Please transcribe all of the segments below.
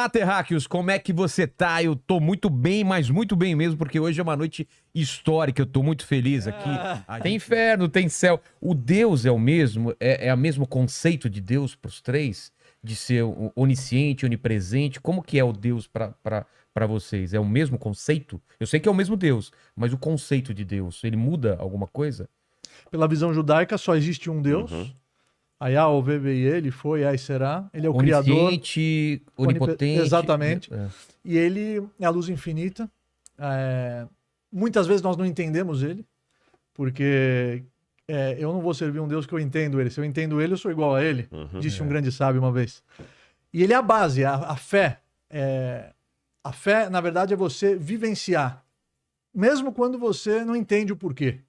Olá, terráqueos, como é que você tá? Eu tô muito bem, mas muito bem mesmo, porque hoje é uma noite histórica, eu tô muito feliz aqui. Tem inferno, tem céu. O Deus é o mesmo? É o mesmo conceito de Deus pros três? De ser onisciente, onipresente? Como que é o Deus pra vocês? É o mesmo conceito? Eu sei que é o mesmo Deus, mas o conceito de Deus, ele muda alguma coisa? Pela visão judaica, só existe um Deus. Uhum. Ayah, Oveve e ele, foi, aí será. Ele é o Criador. Onisciente, onipotente. Exatamente. E ele é a luz infinita. Muitas vezes nós não entendemos ele, porque eu não vou servir um Deus que eu entendo ele. Se eu entendo ele, eu sou igual a ele, disse um grande sábio uma vez. E ele é a base, a fé. A fé, na verdade, é você vivenciar, mesmo quando você não entende o porquê.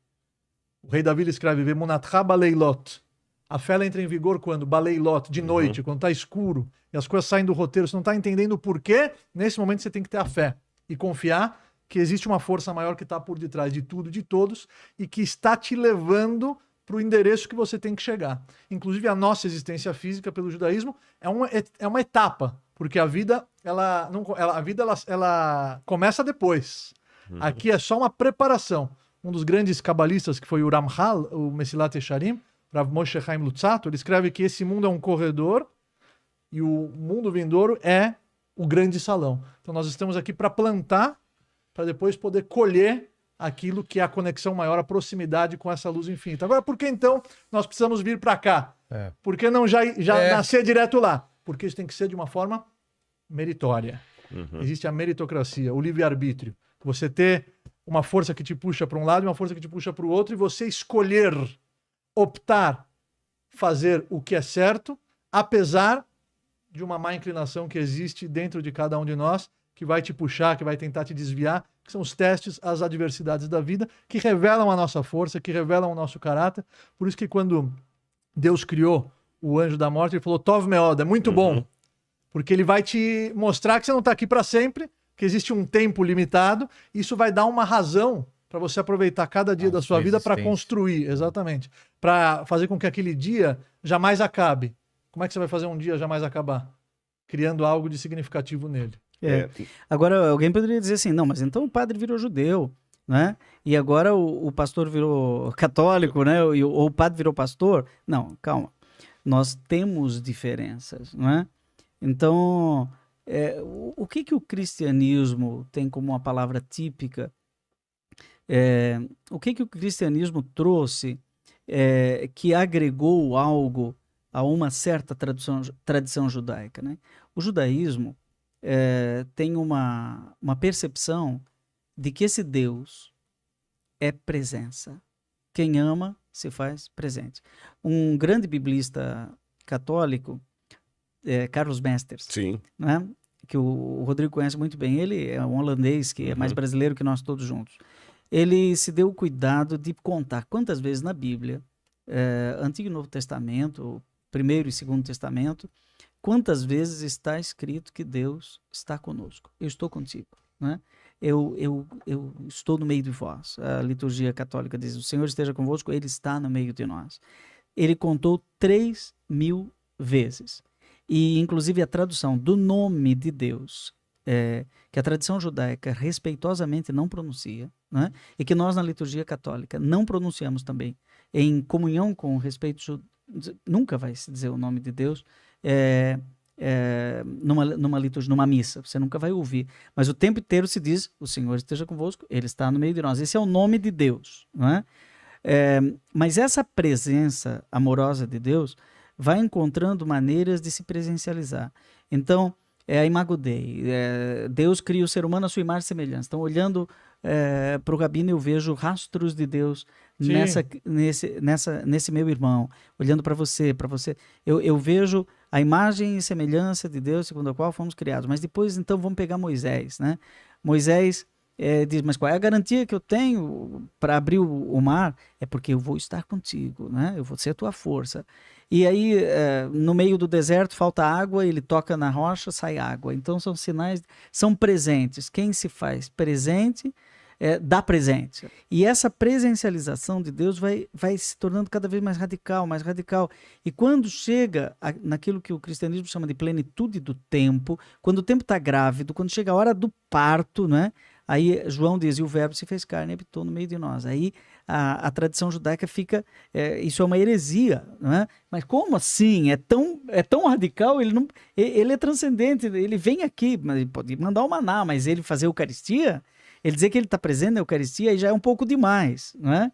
O rei Davi escreve, Vemunatcha baleilot. A fé ela entra em vigor quando? Baleilot, de noite, quando está escuro, e as coisas saem do roteiro, você não está entendendo o porquê, nesse momento você tem que ter a fé e confiar que existe uma força maior que está por detrás de tudo, de todos, e que está te levando para o endereço que você tem que chegar. Inclusive, a nossa existência física pelo judaísmo é uma etapa, porque a vida, ela começa depois. Aqui é só uma preparação. Um dos grandes cabalistas, que foi o Ramchal, o Mesilat Yesharim, Rav Moshe Chaim Luzzatto, ele escreve que esse mundo é um corredor e o mundo vindouro é o grande salão. Então nós estamos aqui para plantar, para depois poder colher aquilo que é a conexão maior, a proximidade com essa luz infinita. Agora, por que então nós precisamos vir para cá? Por que não já nascer direto lá? Porque isso tem que ser de uma forma meritória. Existe a meritocracia, o livre-arbítrio. Você ter uma força que te puxa para um lado e uma força que te puxa para o outro, e você escolher, optar, fazer o que é certo, apesar de uma má inclinação que existe dentro de cada um de nós, que vai te puxar, que vai tentar te desviar, que são os testes, as adversidades da vida, que revelam a nossa força, que revelam o nosso caráter. Por isso que quando Deus criou o anjo da morte, ele falou, Tov Meod, é muito bom, porque ele vai te mostrar que você não está aqui para sempre, que existe um tempo limitado, e isso vai dar uma razão para você aproveitar cada dia da sua vida para construir, exatamente, para fazer com que aquele dia jamais acabe. Como é que você vai fazer um dia jamais acabar? Criando algo de significativo nele. Agora, alguém poderia dizer assim, não, mas então o padre virou judeu, né? E agora o pastor virou católico, né? Ou o padre virou pastor. Não, calma. Nós temos diferenças, não é? Então, o que o cristianismo tem como uma palavra típica? O que o cristianismo trouxe que agregou algo a uma certa tradição judaica, né? O judaísmo tem uma percepção de que esse Deus é presença. Quem ama se faz presente. Um grande biblista católico, Carlos Mesters, né? Que o Rodrigo conhece muito bem, ele é um holandês que é mais brasileiro que nós todos juntos. Ele se deu o cuidado de contar quantas vezes na Bíblia, Antigo e Novo Testamento, Primeiro e Segundo Testamento, quantas vezes está escrito que Deus está conosco. Eu estou contigo, né? Eu estou no meio de vós. A liturgia católica diz, o Senhor esteja convosco, Ele está no meio de nós. Ele contou 3.000 vezes. E, inclusive, a tradução do nome de Deus, que a tradição judaica respeitosamente não pronuncia, né? E que nós na liturgia católica não pronunciamos também, em comunhão com o respeito, nunca vai se dizer o nome de Deus numa liturgia, numa missa, você nunca vai ouvir, mas o tempo inteiro se diz, o Senhor esteja convosco, Ele está no meio de nós, esse é o nome de Deus, não é? Mas essa presença amorosa de Deus vai encontrando maneiras de se presencializar. Então, a Imago Dei, Deus cria o ser humano à sua imagem e semelhança. Então, olhando para o Rabino, eu vejo rastros de Deus nesse meu irmão. Olhando para você, eu vejo a imagem e semelhança de Deus segundo a qual fomos criados. Mas depois, então, vamos pegar Moisés, né? Moisés diz, mas qual é a garantia que eu tenho para abrir o mar? É porque eu vou estar contigo, né? Eu vou ser a tua força. E aí, no meio do deserto, falta água, ele toca na rocha, sai água. Então, são sinais, são presentes. Quem se faz presente da presença. E essa presencialização de Deus vai se tornando cada vez mais radical, mais radical. E quando chega naquilo que o cristianismo chama de plenitude do tempo, quando o tempo está grávido, quando chega a hora do parto, né? Aí João diz, e o verbo se fez carne e habitou no meio de nós. Aí a tradição judaica fica, isso é uma heresia, né? Mas como assim? É tão radical, ele é transcendente, ele vem aqui, ele pode mandar o maná, mas ele fazer Eucaristia, ele dizer que ele está presente na Eucaristia, aí já é um pouco demais, né?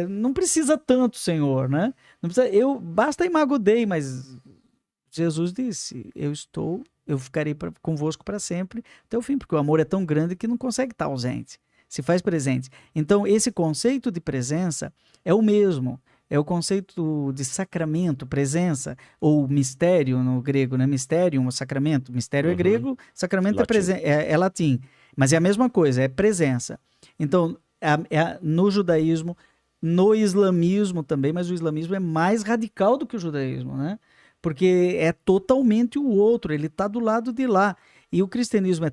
Não precisa tanto, Senhor, né? Não precisa, basta Imago Dei, mas Jesus disse, eu ficarei convosco para sempre até o fim, porque o amor é tão grande que não consegue estar ausente, se faz presente. Então, esse conceito de presença é o mesmo, é o conceito de sacramento, presença, ou mistério no grego, né? Mysterium, sacramento. Mistério é grego, sacramento é latim. Mas é a mesma coisa, é presença. Então, no judaísmo, no islamismo também, mas o islamismo é mais radical do que o judaísmo, né? Porque é totalmente o outro, ele está do lado de lá. E o cristianismo é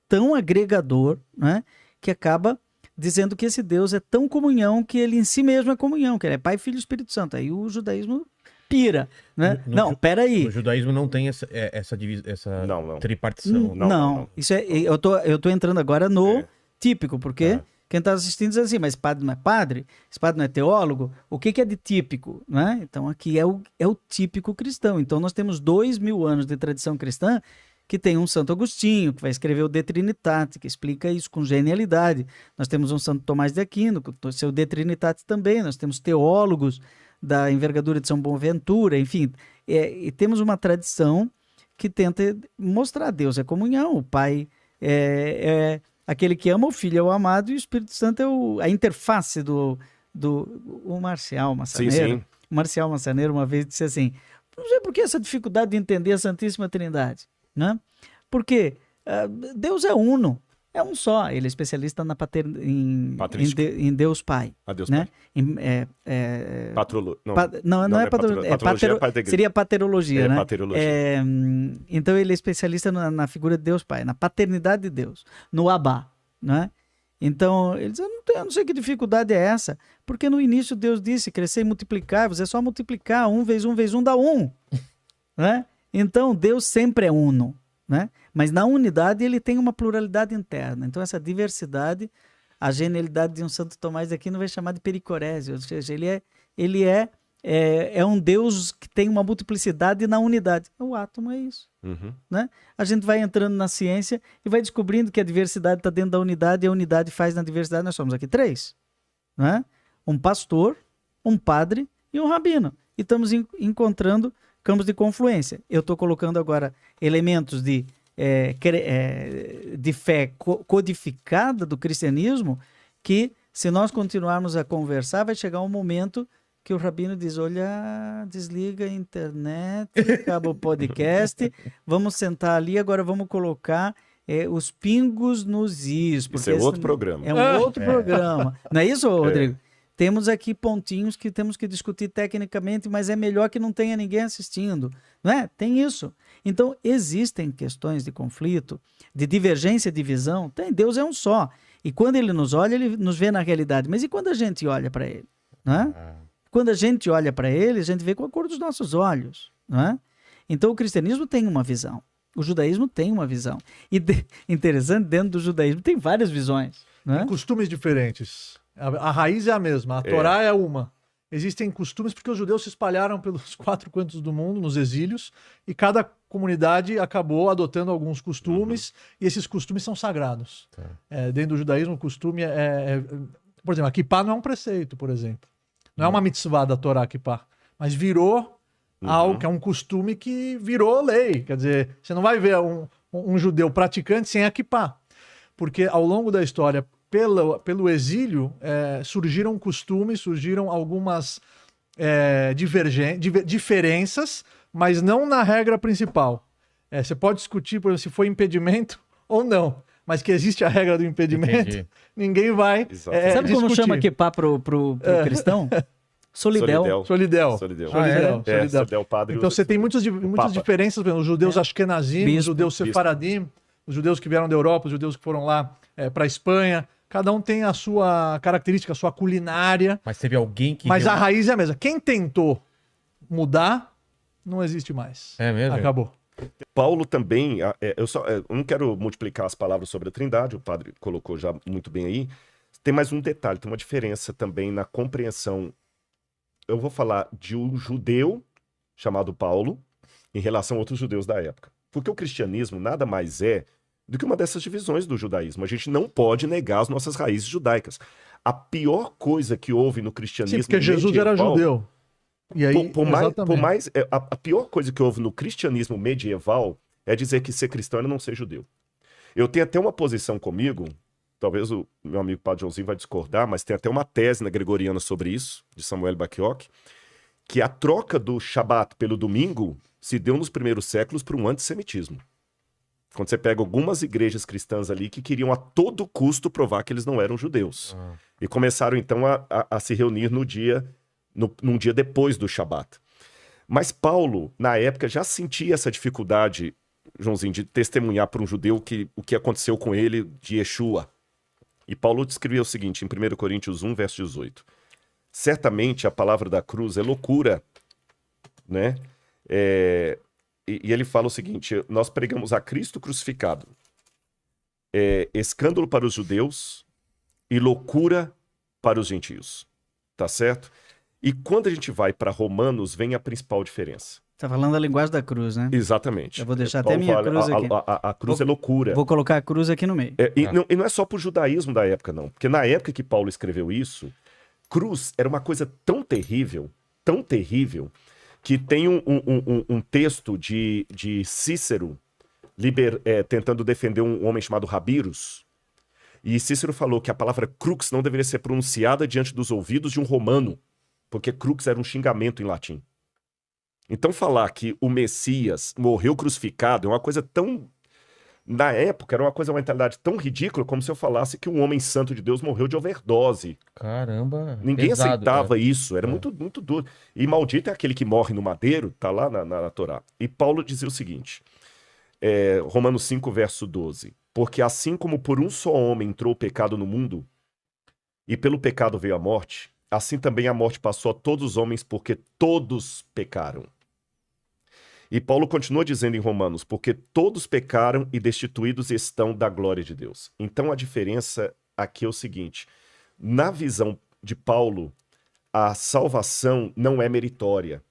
tão agregador, né, que acaba dizendo que esse Deus é tão comunhão que ele em si mesmo é comunhão, que ele é Pai, Filho e Espírito Santo. Aí o judaísmo pira, né? Peraí. O judaísmo não tem essa tripartição. Não. Isso eu tô entrando agora no típico, porque quem está assistindo diz assim, mas padre não é padre? Esse padre não é teólogo? O que é de típico? Né? Então aqui é o típico cristão. Então nós temos 2000 anos de tradição cristã que tem um Santo Agostinho, que vai escrever o De Trinitate, que explica isso com genialidade. Nós temos um Santo Tomás de Aquino, com o seu De Trinitate também. Nós temos teólogos da envergadura de São Boaventura, enfim. E temos uma tradição que tenta mostrar Deus é comunhão, o Pai é aquele que ama, o Filho é o amado e o Espírito Santo é a interface o Marcial Massaneiro. Sim. O Marcial Massaneiro uma vez disse assim, não sei por que essa dificuldade de entender a Santíssima Trindade, né? Porque Deus é uno, é um só. Ele é especialista em Deus Pai. Deus né? Pai. Não é patrologia. Seria paterologia, né? Paterologia. Então ele é especialista na figura de Deus Pai, na paternidade de Deus, no Abá, né? Então ele diz, eu não sei que dificuldade é essa, porque no início Deus disse, crescer e multiplicar, você é só multiplicar, 1 vezes 1 vezes 1 dá 1, né? Então Deus sempre é uno, né? Mas na unidade ele tem uma pluralidade interna. Então essa diversidade, a genialidade de um Santo Tomás de Aquino vai chamar de pericorese, ou seja, ele é um Deus que tem uma multiplicidade na unidade. O átomo é isso. Né? A gente vai entrando na ciência e vai descobrindo que a diversidade está dentro da unidade e a unidade faz na diversidade. Nós somos aqui 3. Né? Um pastor, um padre e um rabino. E estamos encontrando campos de confluência. Eu estou colocando agora elementos de fé codificada do cristianismo que, se nós continuarmos a conversar, vai chegar um momento que o rabino diz, olha, desliga a internet, acaba o podcast, vamos sentar ali, agora vamos colocar os pingos nos is. Isso é outro programa. É um outro programa. Não é isso, Rodrigo? Temos aqui pontinhos que temos que discutir tecnicamente, mas é melhor que não tenha ninguém assistindo. Não é? Tem isso. Então, existem questões de conflito, de divergência, de visão. Deus é um só. E quando ele nos olha, ele nos vê na realidade. Mas e quando a gente olha para ele? Não é? Quando a gente olha para ele, a gente vê com a cor dos nossos olhos. Não é? Então, o cristianismo tem uma visão. O judaísmo tem uma visão. E interessante, dentro do judaísmo tem várias visões. Não é? Tem costumes diferentes. A raiz é a mesma, a Torá é uma. Existem costumes porque os judeus se espalharam pelos 4 cantos do mundo, nos exílios, e cada comunidade acabou adotando alguns costumes, e esses costumes são sagrados. Dentro do judaísmo, o costume por exemplo, a kippah não é um preceito, por exemplo. Não é uma mitzvah da Torá, kippah, mas virou algo que é um costume que virou lei. Quer dizer, você não vai ver um judeu praticante sem a kippah, porque ao longo da história, pelo exílio, surgiram costumes, surgiram algumas diferenças, mas não na regra principal. Você pode discutir, por exemplo, se foi impedimento ou não, mas que existe a regra do impedimento, ninguém vai Sabe como chama kippah pro cristão? Solidel. Solidel. Padre. Então você tem muitas diferenças, os judeus Ashkenazim, os judeus Sefaradim, os judeus que vieram da Europa, os judeus que foram lá para a Espanha, Cada um tem a sua característica, a sua culinária. Mas teve alguém que... Mas a raiz é a mesma. Quem tentou mudar, não existe mais. É mesmo? Acabou. Paulo também, eu não quero multiplicar as palavras sobre a Trindade, o padre colocou já muito bem aí. Tem mais um detalhe, tem uma diferença também na compreensão. Eu vou falar de um judeu chamado Paulo em relação a outros judeus da época. Porque o cristianismo nada mais é do que uma dessas divisões do judaísmo. A gente não pode negar as nossas raízes judaicas. A pior coisa que houve no cristianismo... Sim, porque Jesus era judeu. E aí, a pior coisa que houve no cristianismo medieval é dizer que ser cristão era não ser judeu. Eu tenho até uma posição comigo, talvez o meu amigo Padre Joãozinho vai discordar, mas tem até uma tese na Gregoriana sobre isso, de Samuel Bacchiocchi, que a troca do Shabat pelo domingo se deu nos primeiros séculos por um antissemitismo. Quando você pega algumas igrejas cristãs ali que queriam a todo custo provar que eles não eram judeus. E começaram então a se reunir num dia depois do Shabat. Mas Paulo, na época, já sentia essa dificuldade, Joãozinho, de testemunhar para um judeu o que aconteceu com ele de Yeshua. E Paulo descreveu o seguinte, em 1 Coríntios 1, verso 18. Certamente a palavra da cruz é loucura, né? E ele fala o seguinte, nós pregamos a Cristo crucificado, escândalo para os judeus e loucura para os gentios, tá certo? E quando a gente vai para Romanos, vem a principal diferença. Tá falando da linguagem da cruz, né? Exatamente. Eu vou deixar até minha cruz aqui. A cruz é loucura. Vou colocar a cruz aqui no meio. E não é só pro judaísmo da época, não. Porque na época que Paulo escreveu isso, cruz era uma coisa tão terrível, que tem um texto de Cícero tentando defender um homem chamado Rabirus. E Cícero falou que a palavra crux não deveria ser pronunciada diante dos ouvidos de um romano, porque crux era um xingamento em latim. Então falar que o Messias morreu crucificado é uma coisa tão... Na época era uma mentalidade tão ridícula como se eu falasse que um homem santo de Deus morreu de overdose. Caramba. Ninguém pesado, aceitava isso, era muito, muito duro. E maldito é aquele que morre no madeiro, tá lá na Torá. E Paulo dizia o seguinte, Romanos 5, verso 12. Porque assim como por um só homem entrou o pecado no mundo, e pelo pecado veio a morte, assim também a morte passou a todos os homens, porque todos pecaram. E Paulo continua dizendo em Romanos, porque todos pecaram e destituídos estão da glória de Deus. Então a diferença aqui é o seguinte, na visão de Paulo, a salvação não é meritória.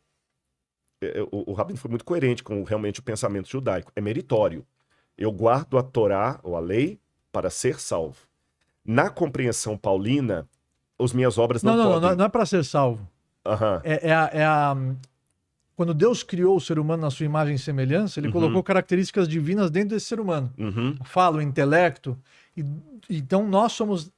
O Rabino foi muito coerente com realmente o pensamento judaico. É meritório. Eu guardo a Torá, ou a lei, para ser salvo. Na compreensão paulina, as minhas obras não podem... Não é para ser salvo. Quando Deus criou o ser humano na sua imagem e semelhança, ele colocou características divinas dentro desse ser humano. A fala, o intelecto. Então nós somos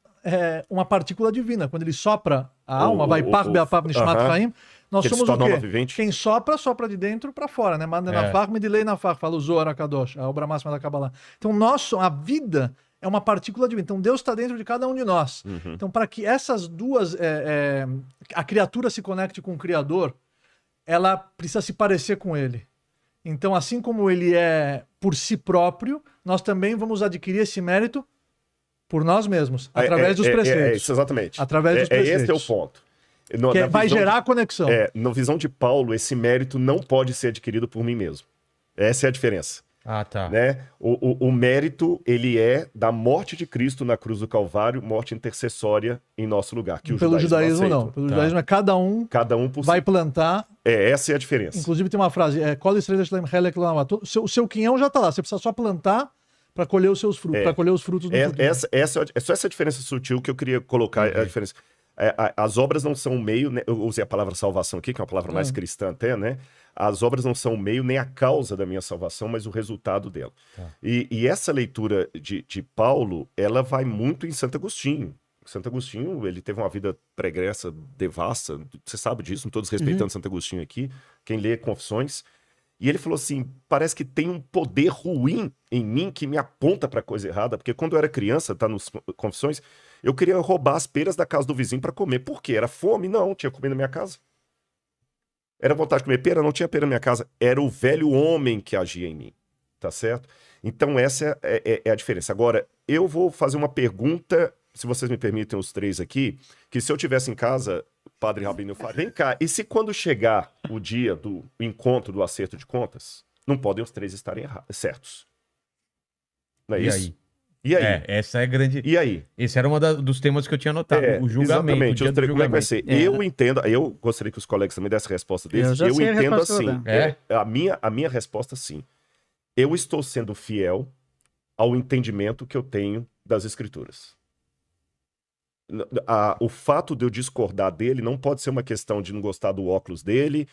uma partícula divina. Quando ele sopra a alma, vai par be'apar nishmat chaim, nós somos o quê? Quem sopra de dentro para fora, né? Manda na far, medilei na far, fala o Zohar HaKadosh, a obra máxima da Kabbalah. Então a vida é uma partícula divina. Então Deus está dentro de cada um de nós. Então para que essas duas, a criatura se conecte com o Criador, ela precisa se parecer com ele. Então, assim como ele é por si próprio, nós também vamos adquirir esse mérito por nós mesmos, através dos preceitos. Isso, exatamente. Através dos preceitos. Esse é o ponto. Vai gerar a conexão. Na visão de Paulo, esse mérito não pode ser adquirido por mim mesmo. Essa é a diferença. Ah, tá. Né? O mérito, ele é da morte de Cristo na cruz do Calvário, morte intercessória em nosso lugar. Que Pelo judaísmo não. Pelo judaísmo é cada um por vai si. Plantar. Essa é a diferença. Inclusive tem uma frase, o seu quinhão já está lá, você precisa só plantar para colher os seus frutos, para colher os frutos do futuro. É só essa diferença sutil que eu queria colocar, a diferença. As obras não são o meio, né? Eu usei a palavra salvação aqui, que é uma palavra mais cristã até, né? As obras não são o meio nem a causa da minha salvação, mas o resultado dela. E essa leitura de Paulo, ela vai muito em Santo Agostinho. Santo Agostinho, ele teve uma vida pregressa, devassa, você sabe disso, não estou desrespeitando Santo Agostinho aqui, quem lê Confissões. E ele falou assim, parece que tem um poder ruim em mim que me aponta para coisa errada, porque quando eu era criança, tá nos Confissões, eu queria roubar as peras da casa do vizinho para comer. Por quê? Era fome? Não, tinha comida na minha casa. Era vontade de comer pera? Não tinha pera na minha casa. Era o velho homem que agia em mim, tá certo? Então essa é a diferença. Agora, eu vou fazer uma pergunta se vocês me permitem os três aqui, que se eu tivesse em casa, Padre Rabino, eu falaria, vem cá, e se quando chegar o dia do encontro do acerto de contas, não podem os três estarem certos? Não é E isso? aí? E aí? Essa é a grande... E aí? Esse era um dos temas que eu tinha anotado, o julgamento. Exatamente, O dia do como é que vai julgamento. ser? Eu entendo, eu gostaria que os colegas também dessem a resposta deles. Eu já sei a entendo resposta assim. toda. A minha resposta, sim. Eu estou sendo fiel ao entendimento que eu tenho das escrituras. O fato de eu discordar dele não pode ser uma questão de não gostar do óculos dele,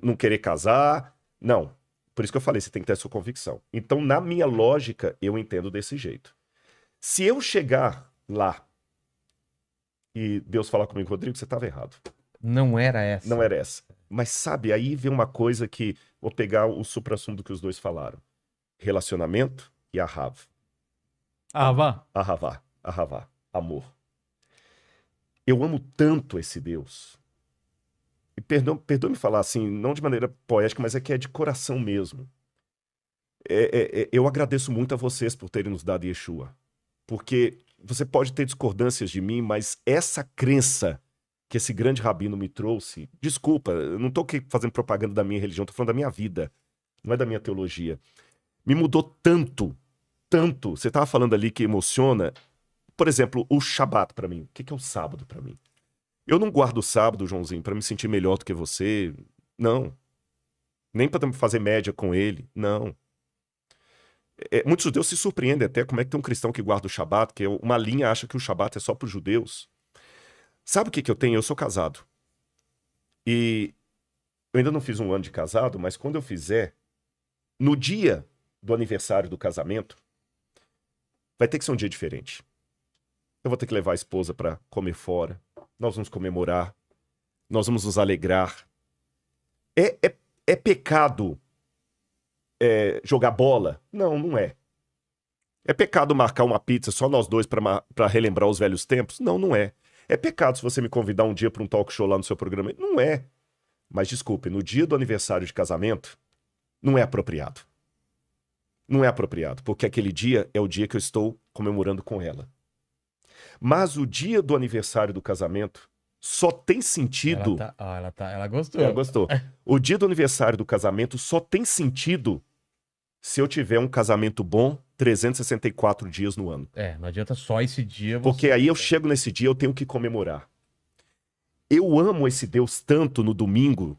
não querer casar. Não. Por isso que eu falei, você tem que ter a sua convicção. Então, na minha lógica, eu entendo desse jeito. Se eu chegar lá e Deus falar comigo, Rodrigo, você estava errado. Não era essa. Não era essa. Mas sabe, aí vem uma coisa que... Vou pegar o suprassumo do que os dois falaram. Relacionamento e ahav. Ahavá. Amor. Eu amo tanto esse Deus. E perdoe-me falar assim, não de maneira poética, mas é que é de coração mesmo. Eu agradeço muito a vocês por terem nos dado Yeshua. Porque você pode ter discordâncias de mim, mas essa crença que esse grande rabino me trouxe... Desculpa, eu não estou aqui fazendo propaganda da minha religião, estou falando da minha vida. Não é da minha teologia. Me mudou tanto. Você estava falando ali que emociona. Por exemplo, o Shabat para mim. O que é o sábado para mim? Eu não guardo o sábado, Joãozinho, para me sentir melhor do que você. Não. Nem para fazer média com ele. Não. Muitos judeus se surpreendem até como é que tem um cristão que guarda o Shabat, que uma linha acha que o Shabat é só para os judeus. Sabe o que eu tenho? Eu sou casado. E eu ainda não fiz um ano de casado, mas quando eu fizer, no dia do aniversário do casamento, vai ter que ser um dia diferente. Eu vou ter que levar a esposa para comer fora. Nós vamos comemorar. Nós vamos nos alegrar. É pecado jogar bola? Não, não é. É pecado marcar uma pizza só nós dois para relembrar os velhos tempos? Não, não é. É pecado se você me convidar um dia para um talk show lá no seu programa? Não é. Mas desculpe, no dia do aniversário de casamento, não é apropriado. Não é apropriado, porque aquele dia é o dia que eu estou comemorando com ela. Mas o dia do aniversário do casamento só tem sentido... Ela gostou. Ela gostou. O dia do aniversário do casamento só tem sentido se eu tiver um casamento bom 364 dias no ano. Não adianta só esse dia. Porque aí eu chego nesse dia, eu tenho que comemorar. Eu amo esse Deus tanto no domingo,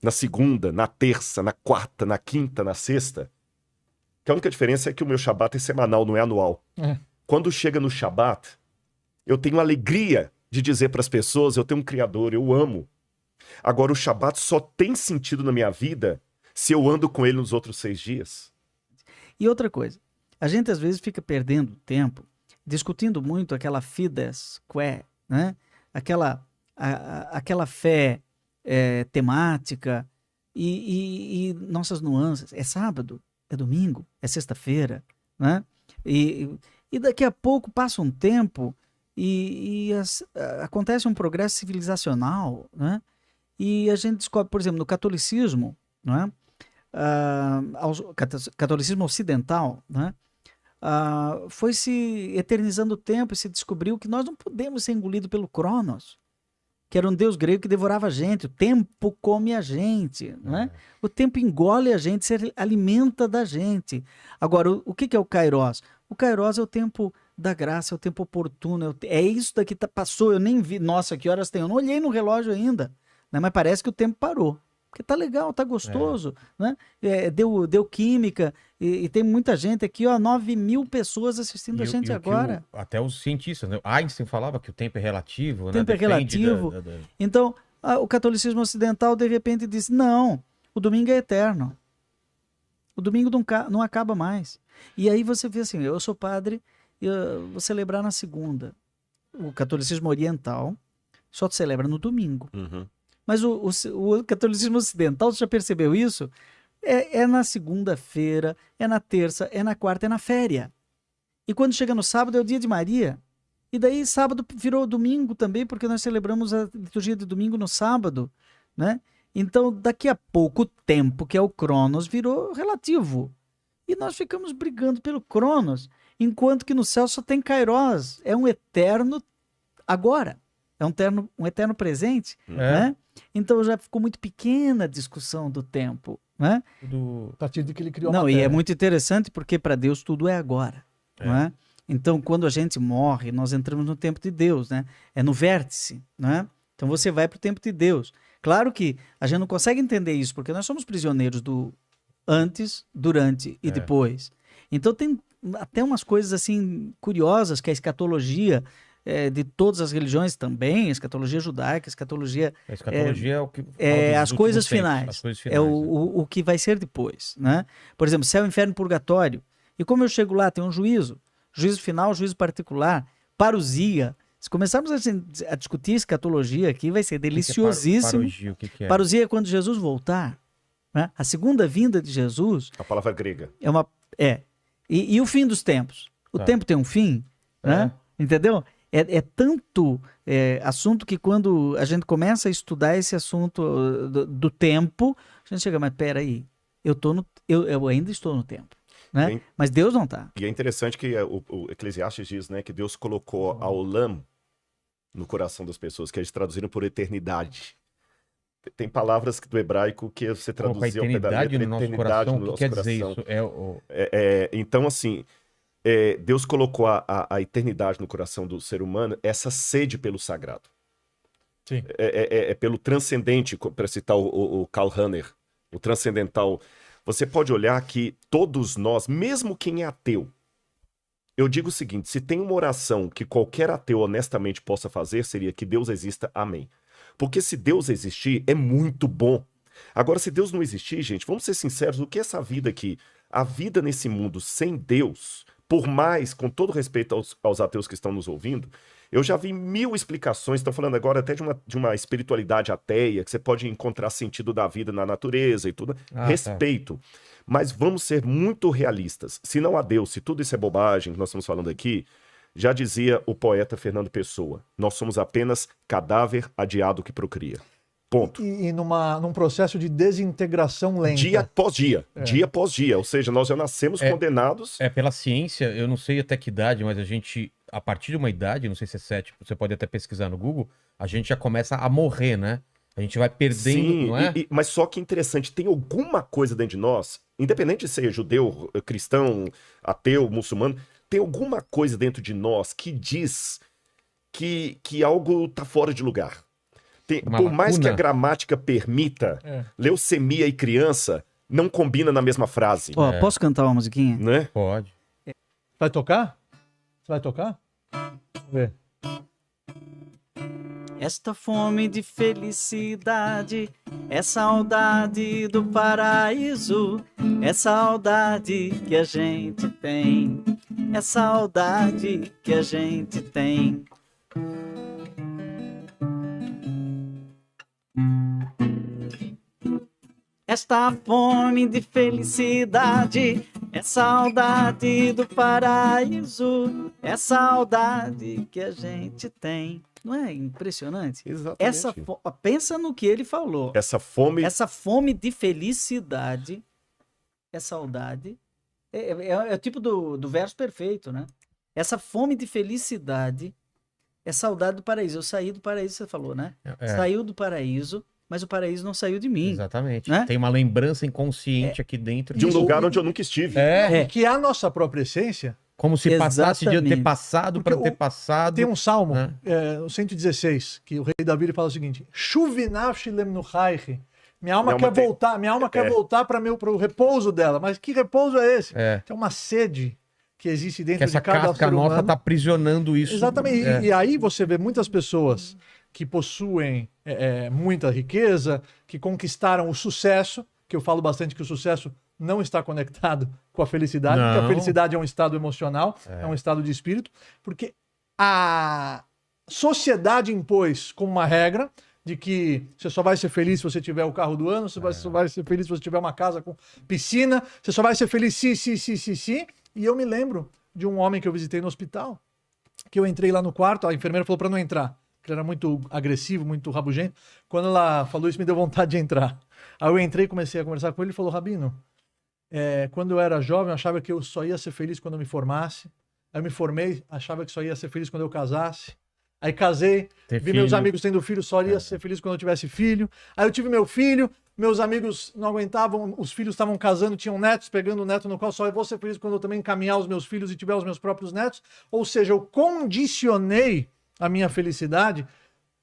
na segunda, na terça, na quarta, na quinta, na sexta, que a única diferença é que o meu Shabat é semanal, não é anual. Quando chega no Shabat, eu tenho alegria de dizer para as pessoas, eu tenho um Criador, eu amo. Agora, o Shabat só tem sentido na minha vida se eu ando com ele nos outros 6 dias. E outra coisa, a gente às vezes fica perdendo tempo discutindo muito aquela fides quae, né? Aquela fé temática e nossas nuances. É sábado, é domingo, é sexta-feira, né? E daqui a pouco passa um tempo acontece um progresso civilizacional, né? E a gente descobre, por exemplo, no catolicismo, né? Catolicismo ocidental, né? Foi se eternizando o tempo e se descobriu que nós não podemos ser engolidos pelo Cronos, que era um deus grego que devorava a gente. O tempo come a gente, né? O tempo engole a gente, se alimenta da gente. Agora, o que é o Kairos? O Kairos é o tempo da graça, é o tempo oportuno. É isso daqui passou, eu nem vi. Nossa, que horas tem? Eu não olhei no relógio ainda, né? Mas parece que o tempo parou. Porque tá legal, tá gostoso, né? Deu química e tem muita gente aqui, ó, 9.000 pessoas assistindo a gente agora. Até os cientistas, né? Einstein falava que o tempo é relativo, o tempo é relativo. Então, o catolicismo ocidental, de repente, diz, não, o domingo é eterno. O domingo não acaba mais. E aí você vê assim, eu sou padre, eu vou celebrar na segunda. O catolicismo oriental só celebra no domingo. Uhum. Mas o catolicismo ocidental, você já percebeu isso? É na segunda-feira, é na terça, é na quarta, é na féria. E quando chega no sábado é o dia de Maria. E daí sábado virou domingo também, porque nós celebramos a liturgia de domingo no sábado, né? Então, daqui a pouco, o tempo, que é o Cronos, virou relativo. E nós ficamos brigando pelo Cronos. enquanto que no céu só tem Kairos, é um eterno agora, é um eterno presente, né? Então já ficou muito pequena a discussão do tempo, né? A partir de que ele criou a Não, e matéria. é muito interessante porque para Deus tudo é agora, não é? Então, quando a gente morre, nós entramos no tempo de Deus, né? É no vértice, né? Então você vai para o tempo de Deus. Claro que a gente não consegue entender isso, porque nós somos prisioneiros do antes, durante e depois. Então tem até umas coisas assim curiosas que a escatologia de todas as religiões também, a escatologia judaica, a escatologia A escatologia é o que fala as dos coisas últimos tempos, finais. as coisas É finais, né? o que vai ser depois, né? Por exemplo, céu, inferno, purgatório. E como eu chego lá, tem um juízo final, juízo particular, parousia. Se começarmos a discutir escatologia aqui, vai ser deliciosíssimo. Parousia, o que que é? Parousia é quando Jesus voltar, né? A segunda vinda de Jesus A palavra grega. é uma... E o fim dos tempos? O Tá. tempo tem um fim, né? Entendeu? É tanto assunto que quando a gente começa a estudar esse assunto do tempo, a gente chega, mas peraí, eu ainda estou no tempo, né? Bem- Mas Deus não está. E é interessante que o Eclesiastes diz, né, que Deus colocou a Olam no coração das pessoas, que eles traduziram por eternidade. Tem palavras do hebraico que você Colocar a traduzia ao pé da eternidade letra, no nosso eternidade coração, no o que nosso quer dizer coração. isso? Então, assim, Deus colocou a eternidade no coração do ser humano, essa sede pelo sagrado. Sim. É pelo transcendente, para citar o Karl Rahner, o transcendental. Você pode olhar que todos nós, mesmo quem é ateu, eu digo o seguinte, se tem uma oração que qualquer ateu honestamente possa fazer, seria que Deus exista, amém. Porque se Deus existir, é muito bom. Agora, se Deus não existir, gente, vamos ser sinceros, o que é essa vida aqui? A vida nesse mundo sem Deus, por mais, com todo respeito aos ateus que estão nos ouvindo, eu já vi 1000 explicações, estão falando agora até de uma espiritualidade ateia, que você pode encontrar sentido da vida na natureza e tudo. Respeito. Mas vamos ser muito realistas. Se não há Deus, se tudo isso é bobagem que nós estamos falando aqui, já dizia o poeta Fernando Pessoa, nós somos apenas cadáver adiado que procria. Ponto. E num processo de desintegração lenta. Dia após dia, dia após dia. Ou seja, nós já nascemos condenados. Pela ciência, eu não sei até que idade, mas a gente, a partir de uma idade, não sei se é 7, você pode até pesquisar no Google, a gente já começa a morrer, né? A gente vai perdendo, Sim, não é? mas só que interessante, tem alguma coisa dentro de nós, independente de ser judeu, cristão, ateu, muçulmano, tem alguma coisa dentro de nós que diz que algo tá fora de lugar. Por mais que a gramática permita, leucemia e criança não combina na mesma frase. Ó, posso cantar uma musiquinha? Né? Pode. Vai tocar? Você vai tocar? Vamos ver. Esta fome de felicidade é saudade do paraíso, é saudade que a gente tem, é saudade que a gente tem. Esta fome de felicidade é saudade do paraíso, é saudade que a gente tem. Não é impressionante? Exatamente. Pensa no que ele falou. Essa fome De felicidade é saudade. É o tipo do verso perfeito, né? Essa fome de felicidade é saudade do paraíso. Eu saí do paraíso, você falou, né? Saiu do paraíso, mas o paraíso não saiu de mim. Exatamente. Né? Tem uma lembrança inconsciente aqui dentro. de um lugar onde eu nunca estive. Que é a nossa própria essência. Como se passasse de ter passado para Porque ter passado. Tem um salmo, né? o 116, que o rei Davi ele fala o seguinte: Shuvinafshi lemnuchaichi. Minha alma quer voltar, quer voltar para o repouso dela. Mas que repouso é esse? Tem uma sede que existe dentro que de cada casca ser humano. nossa tá aprisionando isso. Exatamente. E aí você vê muitas pessoas que possuem muita riqueza, que conquistaram o sucesso, que eu falo bastante que o sucesso não está conectado com a felicidade, porque a felicidade é um estado emocional, é um estado de espírito, porque a sociedade impôs como uma regra de que você só vai ser feliz se você tiver o carro do ano, você só vai ser feliz se você tiver uma casa com piscina, você só vai ser feliz se. E eu me lembro de um homem que eu visitei no hospital, que eu entrei lá no quarto, a enfermeira falou para não entrar, porque ele era muito agressivo, muito rabugento. Quando ela falou isso, me deu vontade de entrar. Aí eu entrei, comecei a conversar com ele e falou: Rabino, quando eu era jovem, eu achava que eu só ia ser feliz quando eu me formasse, Aí eu me formei, achava que só ia ser feliz quando eu casasse. Aí casei, Ter meus filho. amigos tendo filho, só ia ser feliz quando eu tivesse filho. Aí eu tive meu filho, meus amigos não aguentavam, os filhos estavam casando, tinham netos, pegando o neto no qual só eu vou ser feliz quando eu também encaminhar os meus filhos e tiver os meus próprios netos. Ou seja, eu condicionei a minha felicidade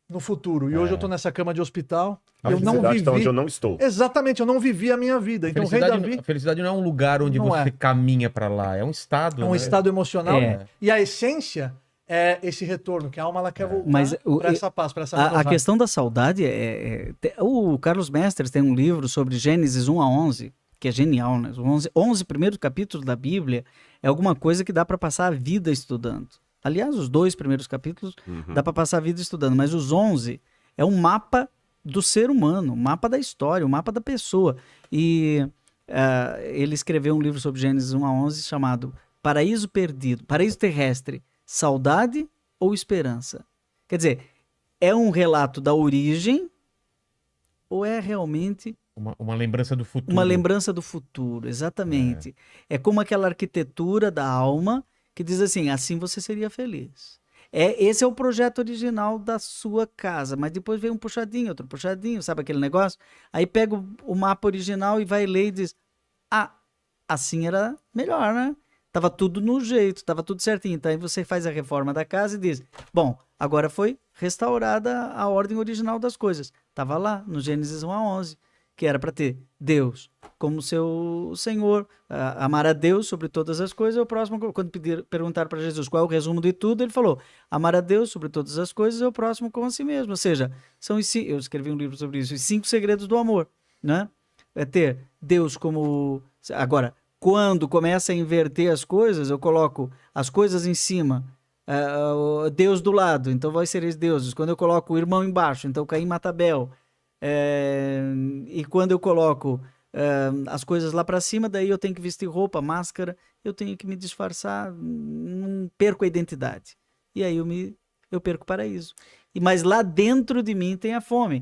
no futuro. E hoje eu tô nessa cama de hospital. A Eu não felicidade vivi. está onde eu não estou. Exatamente, eu não vivi a minha vida. Então, o rei Davi A felicidade não é um lugar onde Não você é. caminha pra lá, é um estado. é um né? estado emocional. É. E a essência é esse retorno, que a alma ela quer voltar Mas para essa paz, para essa A renovada. questão da saudade o Carlos Mestres tem um livro sobre Gênesis 1 a 11, que é genial, né? Os 11 primeiros capítulos da Bíblia é alguma coisa que dá para passar a vida estudando. Aliás, os 2 primeiros capítulos dá para passar a vida estudando, mas os 11 é um mapa do ser humano, um mapa da história, um mapa da pessoa. E ele escreveu um livro sobre Gênesis 1 a 11 chamado Paraíso Perdido, Paraíso Terrestre, Saudade ou Esperança? Quer dizer, é um relato da origem ou é realmente Uma lembrança do futuro. uma lembrança do futuro? Exatamente. É como aquela arquitetura da alma que diz assim você seria feliz. Esse é o projeto original da sua casa, mas depois vem um puxadinho, outro puxadinho, sabe aquele negócio? Aí pega o mapa original e vai ler e diz, assim era melhor, né? Tava tudo no jeito, tava tudo certinho. Então aí você faz a reforma da casa e diz, bom, agora foi restaurada a ordem original das coisas. Tava lá no Gênesis 1 a 11, que era para ter Deus como seu Senhor, amar a Deus sobre todas as coisas. O próximo, quando perguntaram para Jesus qual é o resumo de tudo, ele falou, amar a Deus sobre todas as coisas e o próximo como a si mesmo. Ou seja, eu escrevi um livro sobre isso, os 5 segredos do amor, né? É ter Deus como... Agora, quando começa a inverter as coisas, eu coloco as coisas em cima, Deus do lado, então vai ser deuses. Quando eu coloco o irmão embaixo, então Caim mata Abel. E quando eu coloco as coisas lá para cima, daí eu tenho que vestir roupa, máscara, eu tenho que me disfarçar, não perco a identidade. E aí eu perco o paraíso. Mas lá dentro de mim tem a fome.